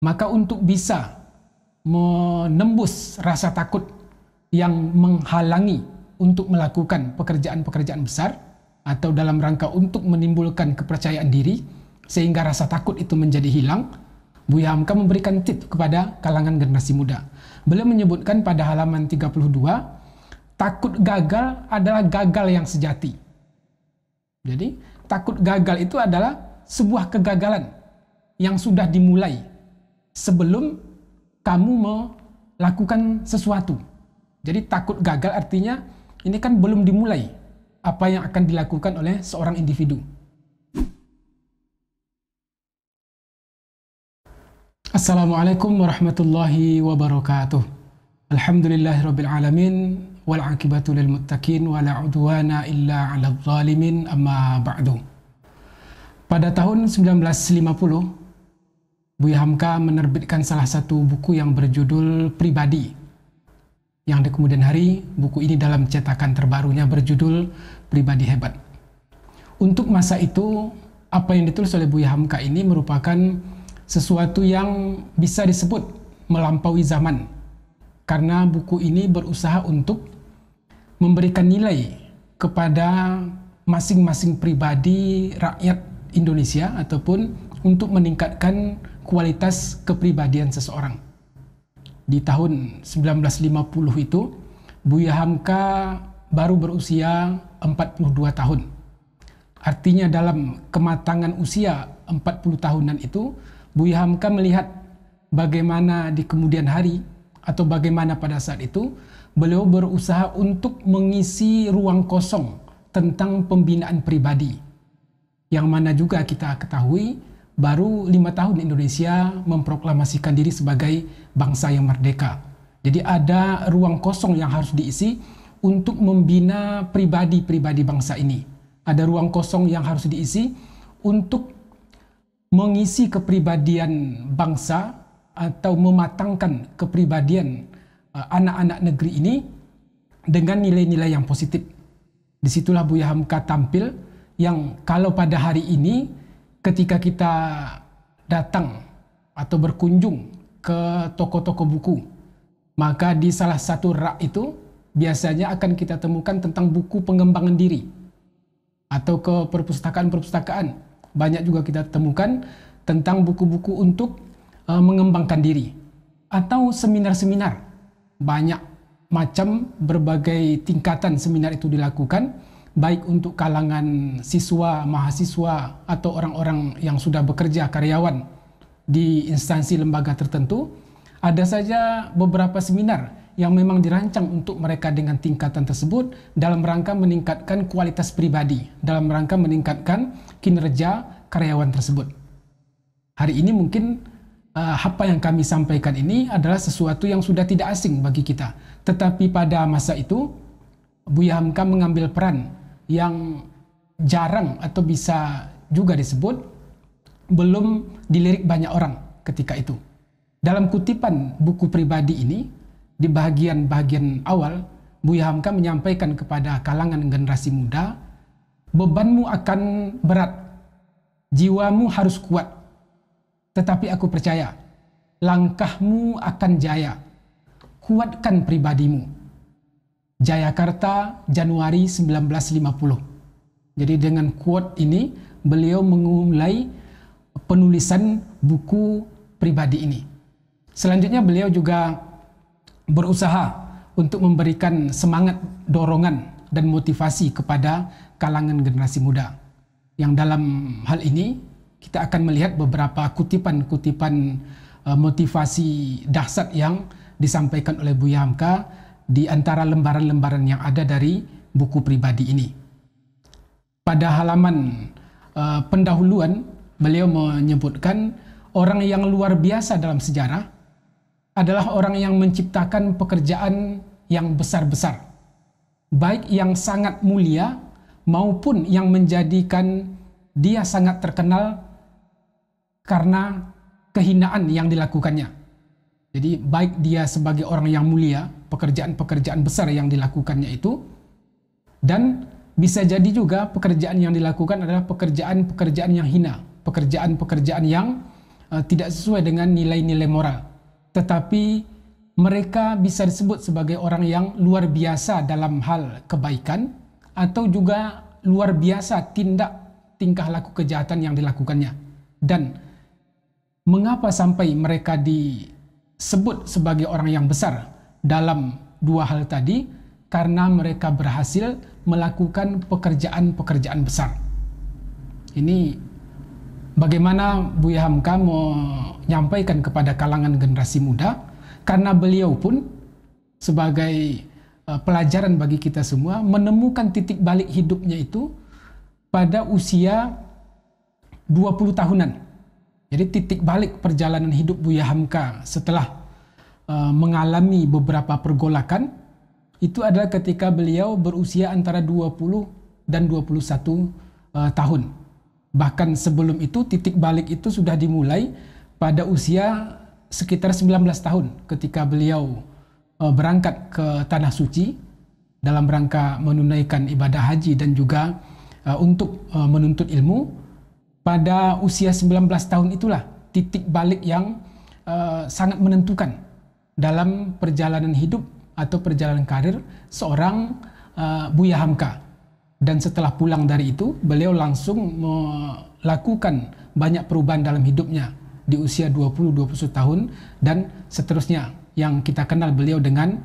Maka untuk bisa menembus rasa takut yang menghalangi untuk melakukan pekerjaan-pekerjaan besar atau dalam rangka untuk menimbulkan kepercayaan diri sehingga rasa takut itu menjadi hilang, Buya Hamka memberikan tips kepada kalangan generasi muda. Beliau menyebutkan pada halaman 32, takut gagal adalah gagal yang sejati. Jadi, takut gagal itu adalah sebuah kegagalan yang sudah dimulai sebelum kamu melakukan sesuatu. Jadi, takut gagal artinya ini kan belum dimulai apa yang akan dilakukan oleh seorang individu. Assalamualaikum warahmatullahi wabarakatuh. Alhamdulillahirabbil alamin wal aqibatu lil muttaqin wala udwana illa 'alal zalimin, amma ba'du. Pada tahun 1950, Buya Hamka menerbitkan salah satu buku yang berjudul Pribadi. Yang di kemudian hari, buku ini dalam cetakan terbarunya berjudul Pribadi Hebat. Untuk masa itu, apa yang ditulis oleh Buya Hamka ini merupakan sesuatu yang bisa disebut melampaui zaman, karena buku ini berusaha untuk memberikan nilai kepada masing-masing pribadi rakyat Indonesia ataupun untuk meningkatkan kualitas kepribadian seseorang. Di tahun 1950 itu, Buya Hamka baru berusia 42 tahun. Artinya dalam kematangan usia 40 tahunan itu, Buya Hamka melihat bagaimana di kemudian hari atau bagaimana pada saat itu beliau berusaha untuk mengisi ruang kosong tentang pembinaan pribadi, yang mana juga kita ketahui baru 5 tahun Indonesia memproklamasikan diri sebagai bangsa yang merdeka. Jadi ada ruang kosong yang harus diisi untuk membina pribadi-pribadi bangsa ini. Ada ruang kosong yang harus diisi untuk mengisi kepribadian bangsa atau mematangkan kepribadian anak-anak negeri ini dengan nilai-nilai yang positif. Disitulah Buya Hamka tampil, yang kalau pada hari ini ketika kita datang atau berkunjung ke toko-toko buku, maka di salah satu rak itu biasanya akan kita temukan tentang buku pengembangan diri, atau ke perpustakaan-perpustakaan banyak juga kita temukan tentang buku-buku untuk mengembangkan diri, atau seminar-seminar. Banyak macam berbagai tingkatan seminar itu dilakukan, baik untuk kalangan siswa, mahasiswa, atau orang-orang yang sudah bekerja, karyawan di instansi lembaga tertentu. Ada saja beberapa seminar yang memang dirancang untuk mereka dengan tingkatan tersebut dalam rangka meningkatkan kualitas pribadi, dalam rangka meningkatkan kinerja karyawan tersebut. Hari ini mungkin apa yang kami sampaikan ini adalah sesuatu yang sudah tidak asing bagi kita. Tetapi pada masa itu, Buya Hamka mengambil peran yang jarang atau bisa juga disebut belum dilirik banyak orang ketika itu. Dalam kutipan buku pribadi ini, di bagian-bagian awal, Buya Hamka menyampaikan kepada kalangan generasi muda, bebanmu akan berat, jiwamu harus kuat, tetapi aku percaya langkahmu akan jaya. Kuatkan pribadimu. Jayakarta, Januari 1950. Jadi dengan quote ini beliau memulai penulisan buku pribadi ini. Selanjutnya beliau juga berusaha untuk memberikan semangat, dorongan, dan motivasi kepada kalangan generasi muda. Yang dalam hal ini kita akan melihat beberapa kutipan-kutipan motivasi dahsyat yang disampaikan oleh Buya Hamka di antara lembaran-lembaran yang ada dari buku pribadi ini. Pada halaman pendahuluan, beliau menyebutkan orang yang luar biasa dalam sejarah adalah orang yang menciptakan pekerjaan yang besar-besar, baik yang sangat mulia maupun yang menjadikan dia sangat terkenal karena kehinaan yang dilakukannya. Jadi baik dia sebagai orang yang mulia, pekerjaan-pekerjaan besar yang dilakukannya itu, dan bisa jadi juga pekerjaan yang dilakukan adalah pekerjaan-pekerjaan yang hina, pekerjaan-pekerjaan yang tidak sesuai dengan nilai-nilai moral. Tetapi mereka bisa disebut sebagai orang yang luar biasa dalam hal kebaikan atau juga luar biasa tingkah laku kejahatan yang dilakukannya. Dan mengapa sampai mereka disebut sebagai orang yang besar dalam dua hal tadi? Karena mereka berhasil melakukan pekerjaan-pekerjaan besar. Ini bagaimana Buya Hamka menyampaikan kepada kalangan generasi muda, karena beliau pun sebagai pelajaran bagi kita semua menemukan titik balik hidupnya itu pada usia 20 tahunan. Jadi titik balik perjalanan hidup Buya Hamka setelah mengalami beberapa pergolakan itu adalah ketika beliau berusia antara 20 dan 21 tahun. Bahkan sebelum itu titik balik itu sudah dimulai pada usia sekitar 19 tahun ketika beliau berangkat ke Tanah Suci dalam rangka menunaikan ibadah haji dan juga untuk menuntut ilmu. Pada usia 19 tahun itulah titik balik yang sangat menentukan dalam perjalanan hidup atau perjalanan karir seorang Buya Hamka. Dan setelah pulang dari itu, beliau langsung melakukan banyak perubahan dalam hidupnya di usia 20-21 tahun dan seterusnya, yang kita kenal beliau dengan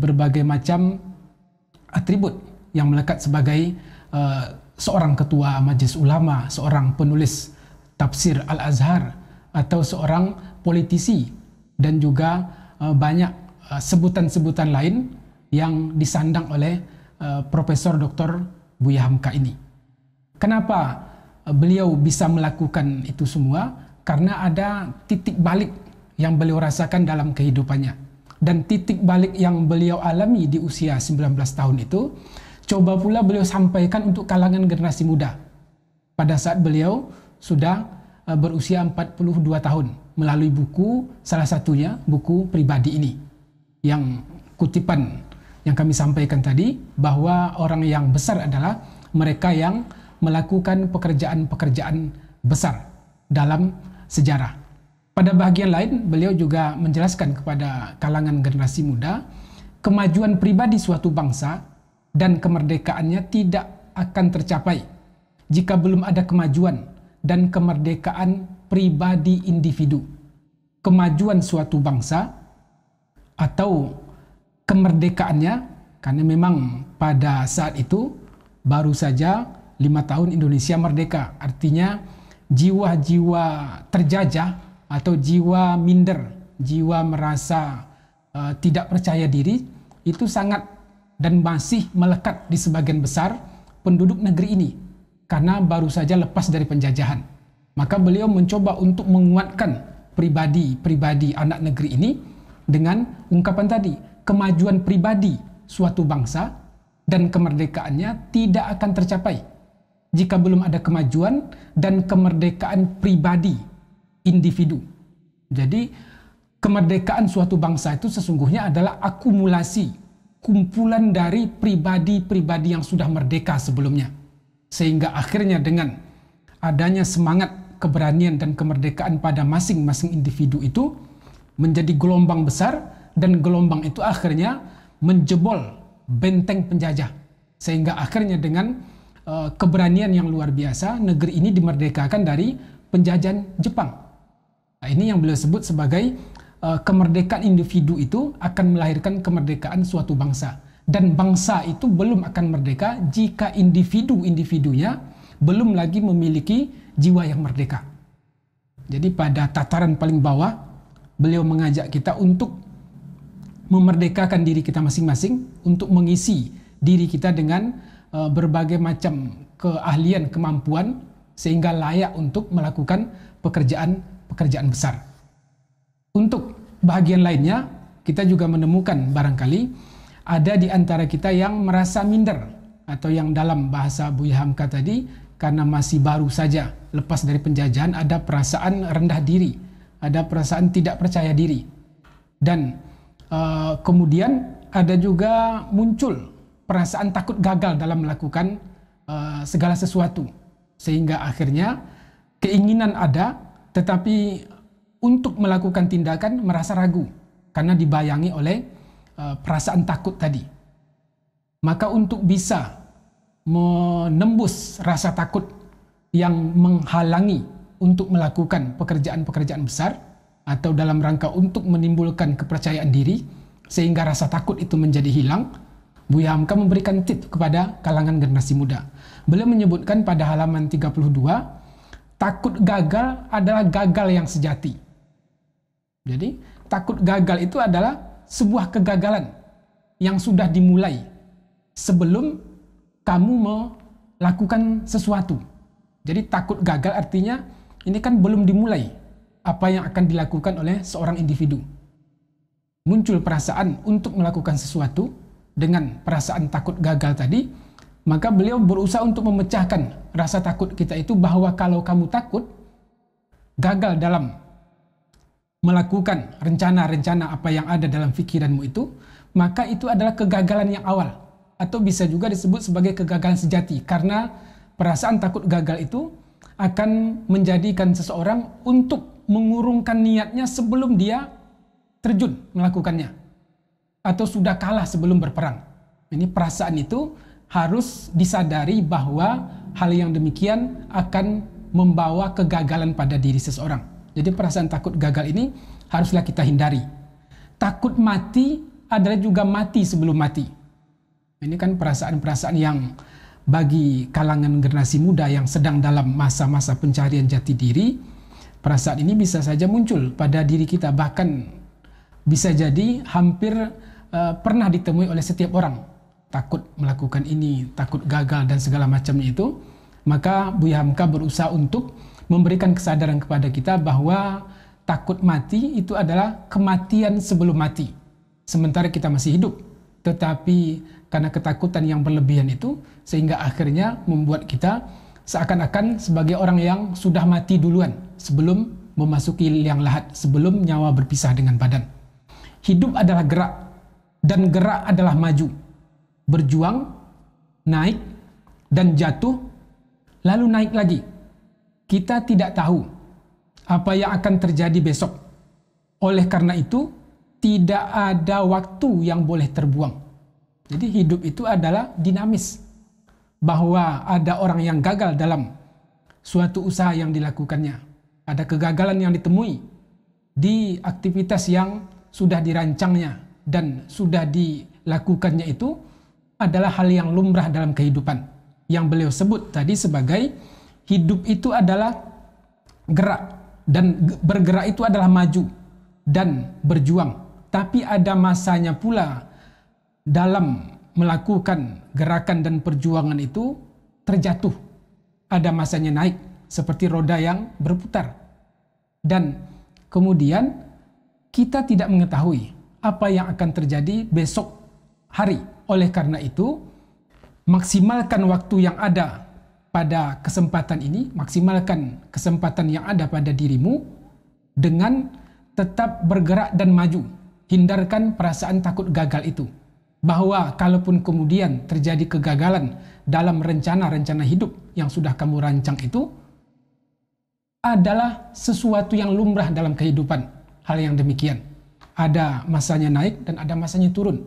berbagai macam atribut yang melekat sebagai seorang ketua majelis ulama, seorang penulis tafsir Al-Azhar, atau seorang politisi, dan juga banyak sebutan-sebutan lain yang disandang oleh Profesor Dr. Buya Hamka ini. Kenapa beliau bisa melakukan itu semua? Karena ada titik balik yang beliau rasakan dalam kehidupannya. Dan titik balik yang beliau alami di usia 19 tahun itu, coba pula beliau sampaikan untuk kalangan generasi muda. Pada saat beliau sudah berusia 42 tahun, melalui buku, salah satunya buku pribadi ini. Yang kutipan yang kami sampaikan tadi, bahwa orang yang besar adalah mereka yang melakukan pekerjaan-pekerjaan besar dalam sejarah. Pada bagian lain, beliau juga menjelaskan kepada kalangan generasi muda, kemajuan pribadi suatu bangsa dan kemerdekaannya tidak akan tercapai jika belum ada kemajuan dan kemerdekaan pribadi individu. Kemajuan suatu bangsa atau kemerdekaannya, karena memang pada saat itu baru saja 5 tahun Indonesia merdeka, artinya jiwa-jiwa terjajah atau jiwa minder, jiwa merasa tidak percaya diri itu sangat dan masih melekat di sebagian besar penduduk negeri ini karena baru saja lepas dari penjajahan. Maka beliau mencoba untuk menguatkan pribadi anak negeri ini dengan ungkapan tadi, kemajuan pribadi suatu bangsa dan kemerdekaannya tidak akan tercapai jika belum ada kemajuan dan kemerdekaan pribadi individu. Jadi kemerdekaan suatu bangsa itu sesungguhnya adalah akumulasi, kumpulan dari pribadi-pribadi yang sudah merdeka sebelumnya. Sehingga akhirnya dengan adanya semangat, keberanian dan kemerdekaan pada masing-masing individu itu menjadi gelombang besar, dan gelombang itu akhirnya menjebol benteng penjajah. Sehingga akhirnya dengan keberanian yang luar biasa, negeri ini dimerdekakan dari penjajahan Jepang. Nah, ini yang beliau sebut sebagai kemerdekaan individu itu akan melahirkan kemerdekaan suatu bangsa. Dan bangsa itu belum akan merdeka jika individu-individunya belum lagi memiliki jiwa yang merdeka. Jadi pada tataran paling bawah, beliau mengajak kita untuk memerdekakan diri kita masing-masing, untuk mengisi diri kita dengan berbagai macam keahlian, kemampuan, sehingga layak untuk melakukan pekerjaan besar. Untuk bahagian lainnya, kita juga menemukan barangkali ada di antara kita yang merasa minder, atau yang dalam bahasa Buya Hamka tadi, karena masih baru saja lepas dari penjajahan, ada perasaan rendah diri, ada perasaan tidak percaya diri. Dan kemudian ada juga muncul perasaan takut gagal dalam melakukan segala sesuatu. Sehingga akhirnya keinginan ada, tetapi untuk melakukan tindakan merasa ragu karena dibayangi oleh perasaan takut tadi. Maka untuk bisa menembus rasa takut yang menghalangi untuk melakukan pekerjaan-pekerjaan besar atau dalam rangka untuk menimbulkan kepercayaan diri sehingga rasa takut itu menjadi hilang, Buya Hamka memberikan tips kepada kalangan generasi muda. Beliau menyebutkan pada halaman 32, takut gagal adalah gagal yang sejati. Jadi, takut gagal itu adalah sebuah kegagalan yang sudah dimulai sebelum kamu melakukan sesuatu. Jadi takut gagal artinya ini kan belum dimulai apa yang akan dilakukan oleh seorang individu. Muncul perasaan untuk melakukan sesuatu dengan perasaan takut gagal tadi, maka beliau berusaha untuk memecahkan rasa takut kita itu bahwa kalau kamu takut gagal dalam melakukan rencana-rencana apa yang ada dalam pikiranmu itu, maka itu adalah kegagalan yang awal atau bisa juga disebut sebagai kegagalan sejati karena perasaan takut gagal itu akan menjadikan seseorang untuk mengurungkan niatnya sebelum dia terjun melakukannya atau sudah kalah sebelum berperang. Ini perasaan itu harus disadari bahwa hal yang demikian akan membawa kegagalan pada diri seseorang. Jadi perasaan takut gagal ini haruslah kita hindari. Takut mati adalah juga mati sebelum mati. Ini kan perasaan-perasaan yang bagi kalangan generasi muda yang sedang dalam masa-masa pencarian jati diri, perasaan ini bisa saja muncul pada diri kita, bahkan bisa jadi hampir pernah ditemui oleh setiap orang. Takut melakukan ini, takut gagal dan segala macamnya itu. Maka Buya Hamka berusaha untuk memberikan kesadaran kepada kita bahwa takut mati itu adalah kematian sebelum mati. Sementara kita masih hidup. Tetapi karena ketakutan yang berlebihan itu, sehingga akhirnya membuat kita seakan-akan sebagai orang yang sudah mati duluan sebelum memasuki liang lahat, sebelum nyawa berpisah dengan badan. Hidup adalah gerak, dan gerak adalah maju. Berjuang, naik, dan jatuh, lalu naik lagi. Kita tidak tahu apa yang akan terjadi besok. Oleh karena itu, tidak ada waktu yang boleh terbuang. Jadi hidup itu adalah dinamis. Bahwa ada orang yang gagal dalam suatu usaha yang dilakukannya. Ada kegagalan yang ditemui di aktivitas yang sudah dirancangnya dan sudah dilakukannya itu adalah hal yang lumrah dalam kehidupan. Yang beliau sebut tadi sebagai hidup itu adalah gerak, dan bergerak itu adalah maju dan berjuang. Tapi ada masanya pula dalam melakukan gerakan dan perjuangan itu terjatuh. Ada masanya naik seperti roda yang berputar. Dan kemudian kita tidak mengetahui apa yang akan terjadi besok hari. Oleh karena itu, maksimalkan waktu yang ada pada kesempatan ini, maksimalkan kesempatan yang ada pada dirimu dengan tetap bergerak dan maju. Hindarkan perasaan takut gagal itu. Bahwa kalaupun kemudian terjadi kegagalan dalam rencana-rencana hidup yang sudah kamu rancang itu adalah sesuatu yang lumrah dalam kehidupan. Hal yang demikian. Ada masanya naik dan ada masanya turun.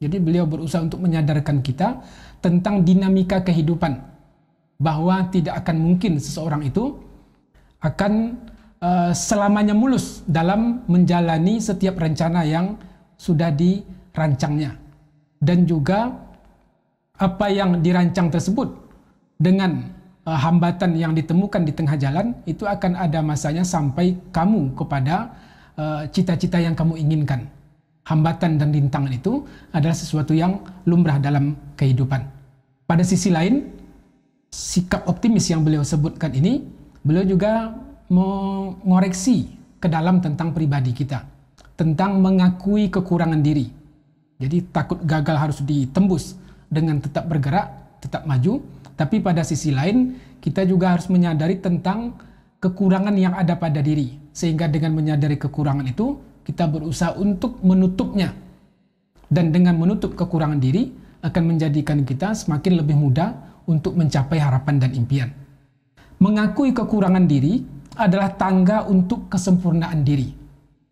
Jadi beliau berusaha untuk menyadarkan kita tentang dinamika kehidupan. Bahwa tidak akan mungkin seseorang itu akan selamanya mulus dalam menjalani setiap rencana yang sudah dirancangnya. Dan juga apa yang dirancang tersebut dengan hambatan yang ditemukan di tengah jalan itu akan ada masanya sampai kamu kepada cita-cita yang kamu inginkan. Hambatan dan rintangan itu adalah sesuatu yang lumrah dalam kehidupan. Pada sisi lain, sikap optimis yang beliau sebutkan ini, beliau juga mengoreksi ke dalam tentang pribadi kita, tentang mengakui kekurangan diri. Jadi takut gagal harus ditembus dengan tetap bergerak, tetap maju. Tapi pada sisi lain, kita juga harus menyadari tentang kekurangan yang ada pada diri. Sehingga dengan menyadari kekurangan itu, kita berusaha untuk menutupnya. Dan dengan menutup kekurangan diri, akan menjadikan kita semakin lebih mudah untuk mencapai harapan dan impian. Mengakui kekurangan diri adalah tangga untuk kesempurnaan diri.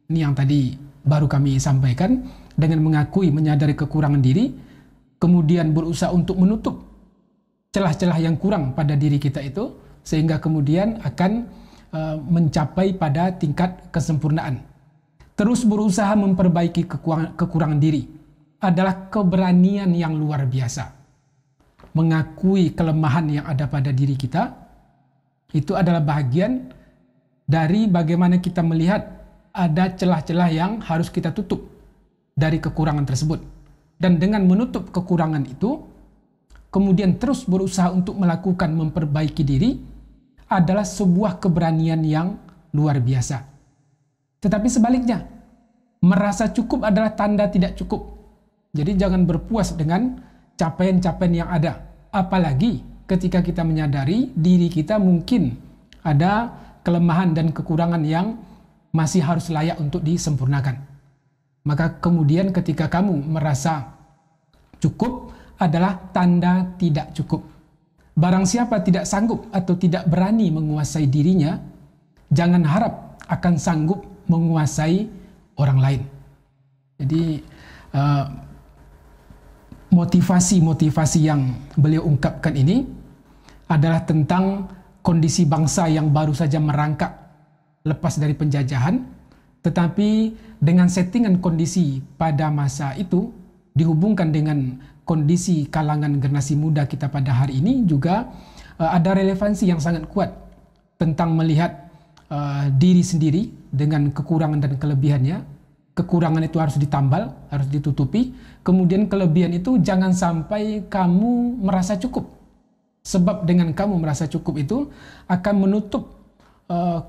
Ini yang tadi baru kami sampaikan, dengan mengakui, menyadari kekurangan diri, kemudian berusaha untuk menutup celah-celah yang kurang pada diri kita itu, sehingga kemudian akan mencapai pada tingkat kesempurnaan. Terus berusaha memperbaiki kekurangan diri adalah keberanian yang luar biasa. Mengakui kelemahan yang ada pada diri kita, itu adalah bagian dari bagaimana kita melihat ada celah-celah yang harus kita tutup dari kekurangan tersebut. Dan dengan menutup kekurangan itu, kemudian terus berusaha untuk melakukan memperbaiki diri, adalah sebuah keberanian yang luar biasa. Tetapi sebaliknya, merasa cukup adalah tanda tidak cukup. Jadi jangan berpuas dengan capaian-capaian yang ada. Apalagi ketika kita menyadari diri kita mungkin ada kelemahan dan kekurangan yang masih harus layak untuk disempurnakan. Maka kemudian ketika kamu merasa cukup adalah tanda tidak cukup. Barang siapa tidak sanggup atau tidak berani menguasai dirinya, jangan harap akan sanggup menguasai orang lain. Jadi motivasi-motivasi yang beliau ungkapkan ini adalah tentang kondisi bangsa yang baru saja merangkak lepas dari penjajahan, tetapi dengan settingan kondisi pada masa itu dihubungkan dengan kondisi kalangan generasi muda kita pada hari ini juga ada relevansi yang sangat kuat tentang melihat diri sendiri dengan kekurangan dan kelebihannya. Kekurangan itu harus ditambal, harus ditutupi. Kemudian kelebihan itu jangan sampai kamu merasa cukup. Sebab dengan kamu merasa cukup itu akan menutup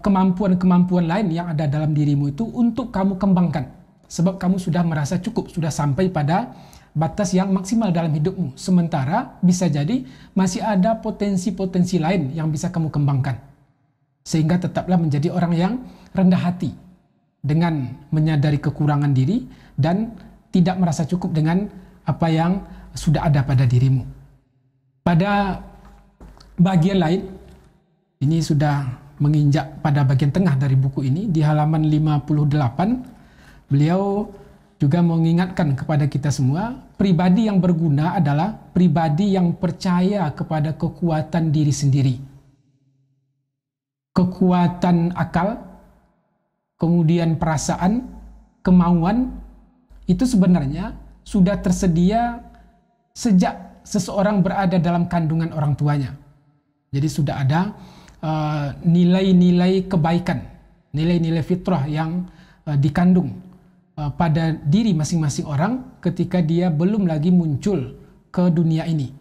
kemampuan-kemampuan lain yang ada dalam dirimu itu untuk kamu kembangkan. Sebab kamu sudah merasa cukup, sudah sampai pada batas yang maksimal dalam hidupmu. Sementara bisa jadi masih ada potensi-potensi lain yang bisa kamu kembangkan. Sehingga tetaplah menjadi orang yang rendah hati dengan menyadari kekurangan diri dan tidak merasa cukup dengan apa yang sudah ada pada dirimu. Pada bagian lain, ini sudah menginjak pada bagian tengah dari buku ini, di halaman 58, beliau juga mengingatkan kepada kita semua, pribadi yang berguna adalah pribadi yang percaya kepada kekuatan diri sendiri. Kekuatan akal, kemudian perasaan, kemauan, itu sebenarnya sudah tersedia sejak seseorang berada dalam kandungan orang tuanya. Jadi sudah ada nilai-nilai kebaikan, nilai-nilai fitrah yang dikandung pada diri masing-masing orang ketika dia belum lagi muncul ke dunia ini.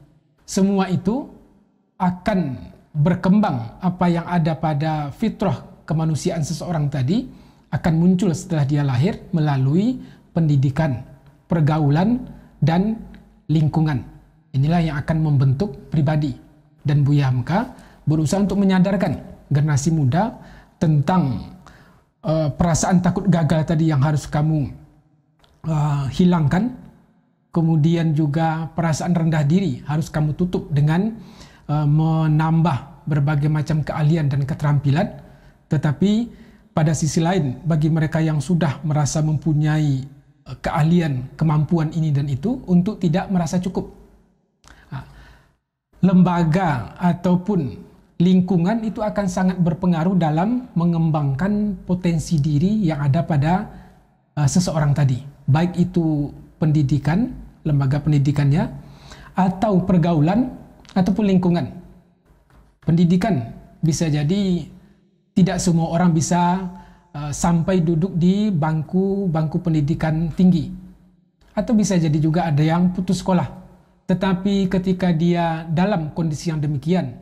Semua itu akan berkembang, apa yang ada pada fitrah kemanusiaan seseorang tadi akan muncul setelah dia lahir melalui pendidikan, pergaulan, dan lingkungan. Inilah yang akan membentuk pribadi. Dan Buya Hamka berusaha untuk menyadarkan generasi muda tentang perasaan takut gagal tadi yang harus kamu hilangkan. Kemudian juga perasaan rendah diri harus kamu tutup dengan menambah berbagai macam keahlian dan keterampilan. Tetapi pada sisi lain, bagi mereka yang sudah merasa mempunyai keahlian, kemampuan ini dan itu, untuk tidak merasa cukup. Lembaga ataupun lingkungan itu akan sangat berpengaruh dalam mengembangkan potensi diri yang ada pada seseorang tadi. Baik itu pendidikan, lembaga pendidikannya, atau pergaulan, ataupun lingkungan. Pendidikan bisa jadi tidak semua orang bisa sampai duduk di bangku pendidikan tinggi. Atau bisa jadi juga ada yang putus sekolah. Tetapi ketika dia dalam kondisi yang demikian,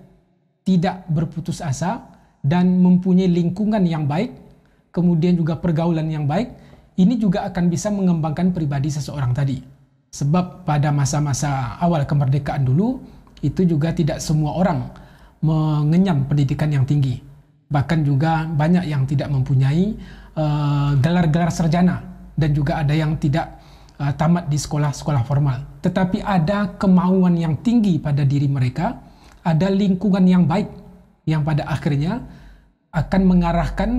tidak berputus asa dan mempunyai lingkungan yang baik, kemudian juga pergaulan yang baik, ini juga akan bisa mengembangkan pribadi seseorang tadi. Sebab pada masa-masa awal kemerdekaan dulu, itu juga tidak semua orang mengenyam pendidikan yang tinggi. Bahkan juga banyak yang tidak mempunyai gelar-gelar sarjana, dan juga ada yang tidak tamat di sekolah-sekolah formal. Tetapi ada kemauan yang tinggi pada diri mereka, ada lingkungan yang baik yang pada akhirnya akan mengarahkan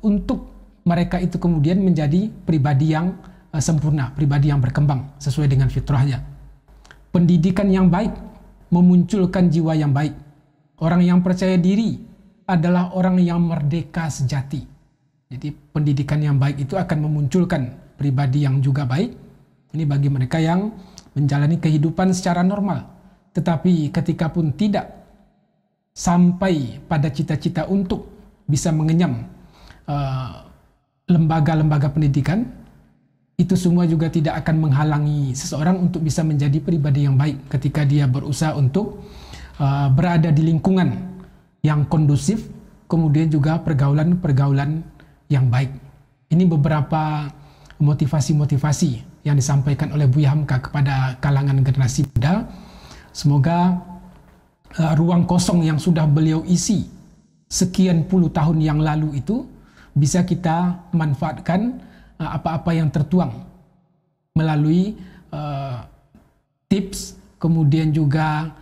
untuk mereka itu kemudian menjadi pribadi yang sempurna, pribadi yang berkembang sesuai dengan fitrahnya. Pendidikan yang baik memunculkan jiwa yang baik. Orang yang percaya diri adalah orang yang merdeka sejati. Jadi pendidikan yang baik itu akan memunculkan pribadi yang juga baik. Ini bagi mereka yang menjalani kehidupan secara normal. Tetapi ketika pun tidak sampai pada cita-cita untuk bisa mengenyam lembaga-lembaga pendidikan, itu semua juga tidak akan menghalangi seseorang untuk bisa menjadi pribadi yang baik ketika dia berusaha untuk berada di lingkungan yang kondusif, kemudian juga pergaulan-pergaulan yang baik. Ini beberapa motivasi-motivasi yang disampaikan oleh Buya Hamka kepada kalangan generasi muda. Semoga ruang kosong yang sudah beliau isi sekian puluh tahun yang lalu itu bisa kita manfaatkan apa-apa yang tertuang melalui tips, kemudian juga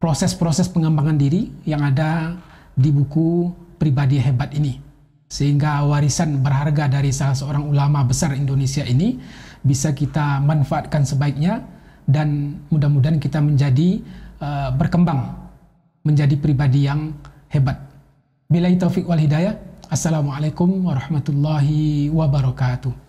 proses-proses pengembangan diri yang ada di buku Pribadi Hebat ini. Sehingga warisan berharga dari salah seorang ulama besar Indonesia ini bisa kita manfaatkan sebaiknya, dan mudah-mudahan kita menjadi berkembang menjadi pribadi yang hebat. Billahi taufik wal hidayah. Assalamualaikum warahmatullahi wabarakatuh.